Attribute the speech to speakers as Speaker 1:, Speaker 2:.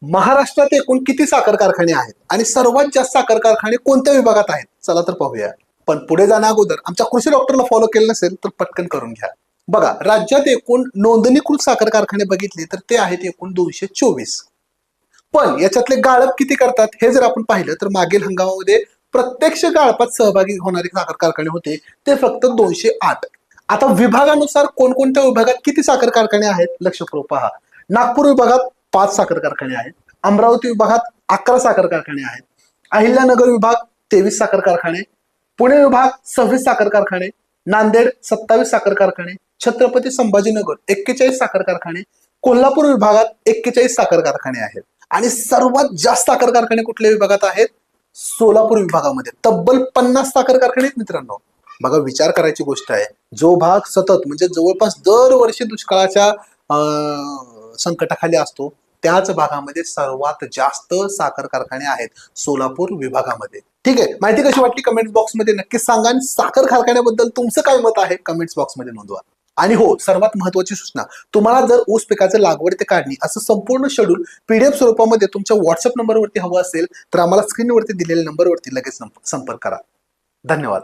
Speaker 1: महाराष्ट्रात एकूण किती साखर कारखाने आहेत आणि सर्वात जास्त साखर कारखाने कोणत्या विभागात आहेत? चला तर पाहूया. पण पुढे जाण्या अगोदर आमच्या कृषी डॉक्टरला फॉलो केलं नसेल तर पटकन करून घ्या. बघा, राज्यात एकूण नोंदणीकृत साखर कारखाने बघितले तर ते आहेत एकूण 224. पण याच्यातले गाळप किती करतात हे जर आपण पाहिलं तर मागील हंगामामध्ये प्रत्यक्ष गाळपात सहभागी होणारे साखर कारखाने होते ते फक्त 208. आता विभागानुसार कोणकोणत्या विभागात किती साखर कारखाने आहेत लक्षपूर्वक पहा. नागपूर विभागात 5 साखर कारखाने आहेत. अमरावती विभागात 11 साखर कारखाने आहेत. अहिल्यानगर विभाग 23 साखर कारखाने, पुणे विभाग 26 साखर कारखाने, नांदेड 27 साखर कारखाने, छत्रपती संभाजीनगर 41 साखर कारखाने, कोल्हापूर विभागात 41 साखर कारखाने आहेत. आणि सर्वात जास्त साखर कारखाने कुठल्या विभागात आहेत? सोलापूर विभागामध्ये तब्बल 50 साखर कारखाने आहेत मित्रांनो. बघा, विचार करायची गोष्ट आहे. जो भाग सतत म्हणजे जवळपास दरवर्षी दुष्काळाच्या संकटाखाली असतो त्याच भागामध्ये सर्वात जास्त साखर कारखाने आहेत सोलापूर विभागामध्ये. ठीक आहे, माहिती कशी वाटली कमेंट बॉक्स मध्ये नक्की सांगा आणि साखर कारखान्याबद्दल तुमचं काय मत आहे कमेंट्स बॉक्स मध्ये नोंदवा. आणि हो, सर्वात महत्वाची सूचना, तुम्हाला जर ऊस पिकाचं लागवड ते काढणी असं संपूर्ण शेड्यूल पीडीएफ स्वरूपामध्ये तुमच्या व्हॉट्सअप नंबरवरती हवं असेल तर आम्हाला स्क्रीनवरती दिलेल्या नंबरवरती लगेच संपर्क करा. धन्यवाद.